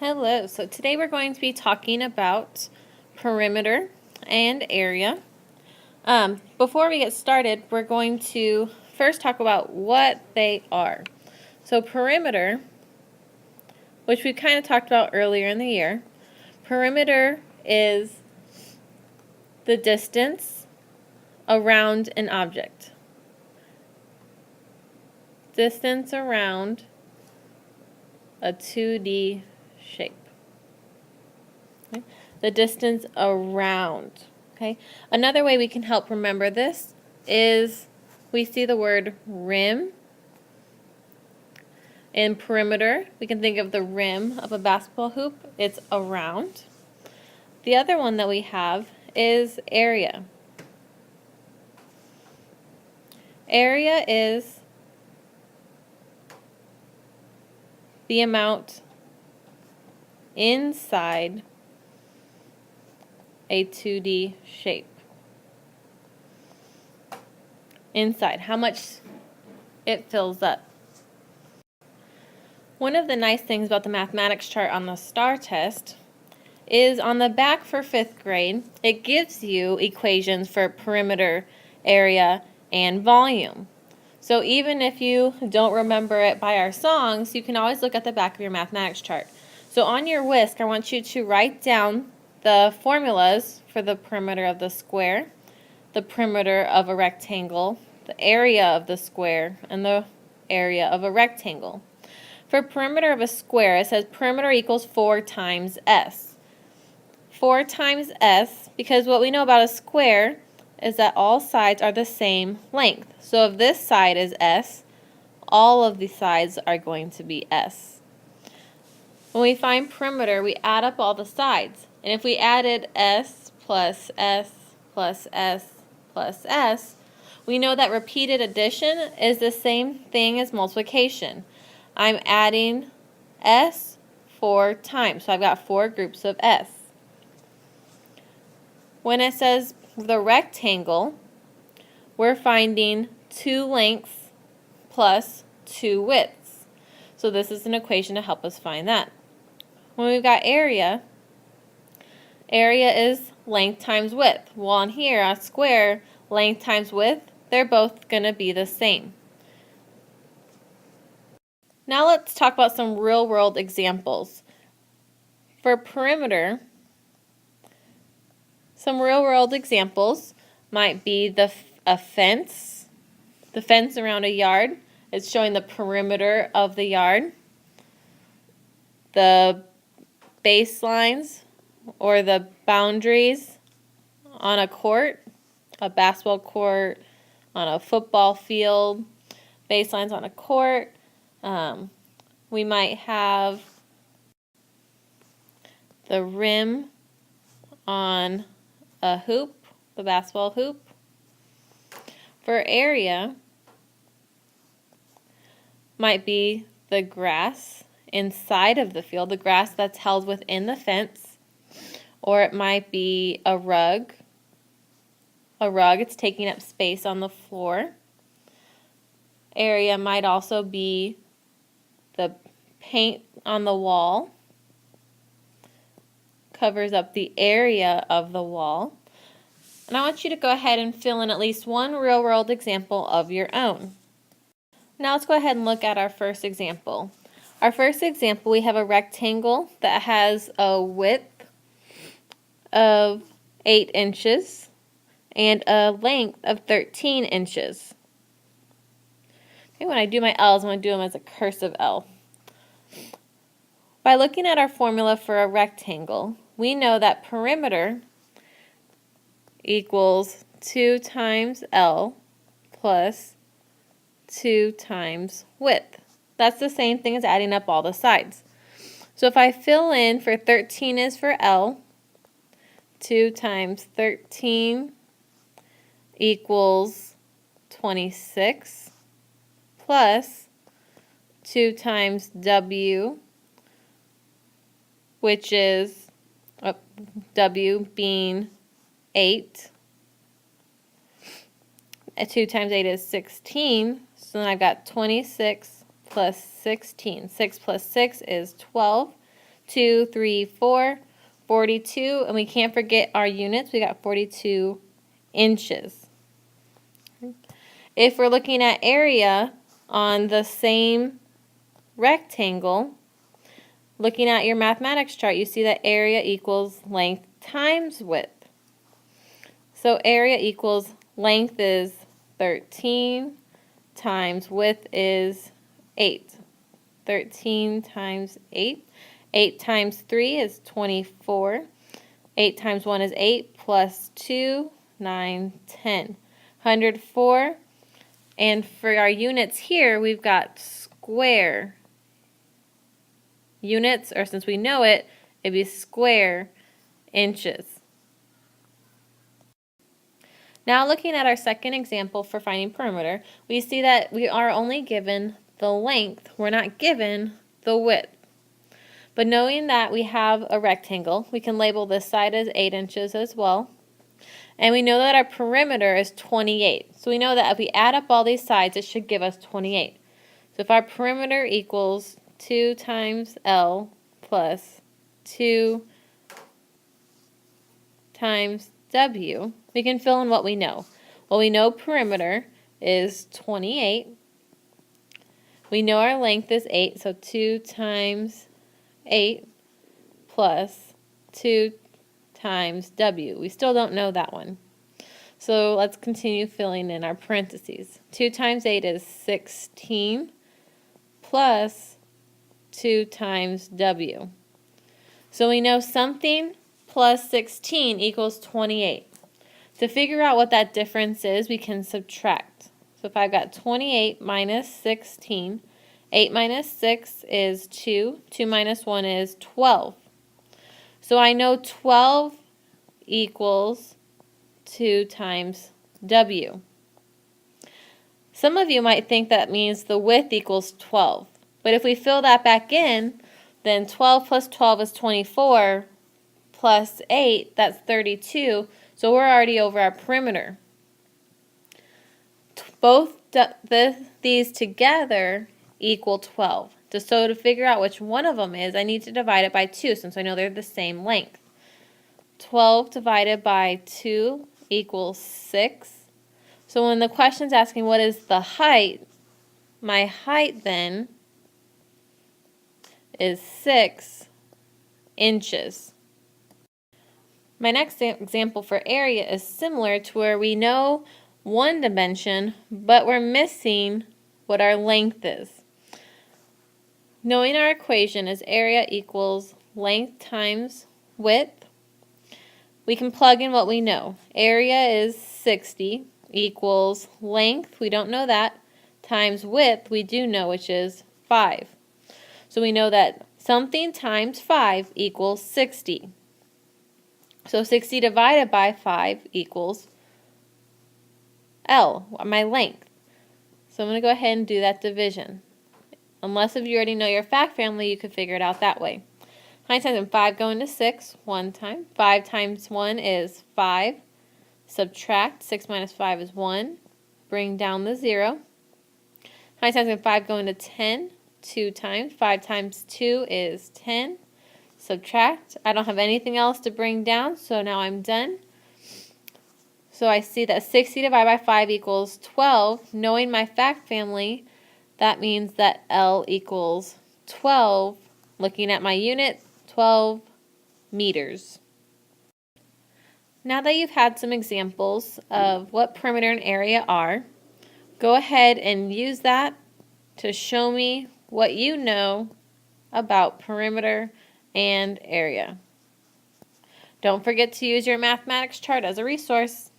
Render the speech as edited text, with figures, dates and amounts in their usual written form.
Hello, so today we're going to be talking about perimeter and area. Before we get started, we're going to first talk about what they are. So perimeter, which we kind of talked about earlier in the year, perimeter is the distance around an object. Distance around a 2D shape. Okay? The distance around. Okay? Another way we can help remember this is we see the word rim. In perimeter, we can think of the rim of a basketball hoop. It's around. The other one that we have is area. Area is the amount inside a 2D shape. Inside, how much it fills up. One of the nice things about the mathematics chart on the STAR test is on the back for 5th grade, it gives you equations for perimeter, area, and volume. So even if you don't remember it by our songs, you can always look at the back of your mathematics chart. So on your whisk, I want you to write down the formulas for the perimeter of the square, the perimeter of a rectangle, the area of the square, and the area of a rectangle. For perimeter of a square, it says perimeter equals 4 times S. 4 times S, because what we know about a square is that all sides are the same length. So if this side is S, all of the sides are going to be S. When we find perimeter, we add up all the sides. And if we added S plus S plus S plus S, we know that repeated addition is the same thing as multiplication. I'm adding S 4 times, so I've got 4 groups of S. When it says the rectangle, we're finding 2 lengths plus 2 widths. So this is an equation to help us find that. When we've got area, area is length times width. Well, on here, a square, length times width, they're both going to be the same. Now let's talk about some real-world examples. For perimeter, some real-world examples might be a fence. The fence around a yard is showing the perimeter of the yard. The baselines or the boundaries on a court, a basketball court, on a football field, baselines on a court. We might have the rim on a hoop, the basketball hoop. For area, might be the grass inside of the field, the grass that's held within the fence, or it might be a rug. A rug, it's taking up space on the floor. Area might also be the paint on the wall, covers up the area of the wall. And I want you to go ahead and fill in at least one real-world example of your own. Now let's go ahead and look at our first example. Our first example, we have a rectangle that has a width of 8 inches and a length of 13 inches. Okay, when I do my L's, I'm going to do them as a cursive L. By looking at our formula for a rectangle, we know that perimeter equals 2 times L plus 2 times width. That's the same thing as adding up all the sides. So if I fill in for 13 is for L, 2 times 13 equals 26 plus 2 times W, which is W being 8. 2 times 8 is 16. So then I've got 26 plus 16. 6 plus 6 is 12. 2, 3, 4, 42, and we can't forget our units. We got 42 inches. If we're looking at area on the same rectangle, looking at your mathematics chart, you see that area equals length times width. So area equals length is 13 times width is 8. 13 times 8. 8 times 3 is 24. 8 times 1 is 8 plus 2, 9, 10. 104. And for our units here, we've got square units, or since we know it, it'd be square inches. Now looking at our second example for finding perimeter, we see that we are only given the length. We're not given the width. But knowing that we have a rectangle, we can label this side as 8 inches as well. And we know that our perimeter is 28. So we know that if we add up all these sides, it should give us 28. So if our perimeter equals 2 times L plus 2 times W, we can fill in what we know. Well, we know perimeter is 28. We know our length is 8, so 2 times 8 plus 2 times W. We still don't know that one. So let's continue filling in our parentheses. 2 times 8 is 16 plus 2 times W. So we know something plus 16 equals 28. To figure out what that difference is, we can subtract. So if I've got 28 minus 16, 8 minus 6 is 2. 2 minus 1 is 12. So I know 12 equals 2 times W. Some of you might think that means the width equals 12. But if we fill that back in, then 12 plus 12 is 24, plus 8, that's 32. So we're already over our perimeter. Both these together equal 12. So to figure out which one of them is, I need to divide it by 2 since I know they're the same length. 12 divided by 2 equals 6. So when the question's asking what is the height, my height then is 6 inches. My next example for area is similar to where we know one dimension, but we're missing what our length is. Knowing our equation is area equals length times width, we can plug in what we know. Area is 60 equals length, we don't know that, times width, we do know, which is 5. So we know that something times 5 equals 60. So 60 divided by 5 equals L, my length. So I'm going to go ahead and do that division. Unless if you already know your fact family, you could figure it out that way. 9 times 5 go into 6, 1 time. 5 times 1 is 5. Subtract, 6 minus 5 is 1. Bring down the 0. 9 times 5 go into 10, 2 times. 5 times 2 is 10. Subtract. I don't have anything else to bring down, so now I'm done. So I see that 60 divided by 5 equals 12. Knowing my fact family, that means that L equals 12. Looking at my unit, 12 meters. Now that you've had some examples of what perimeter and area are, go ahead and use that to show me what you know about perimeter and area. Don't forget to use your mathematics chart as a resource.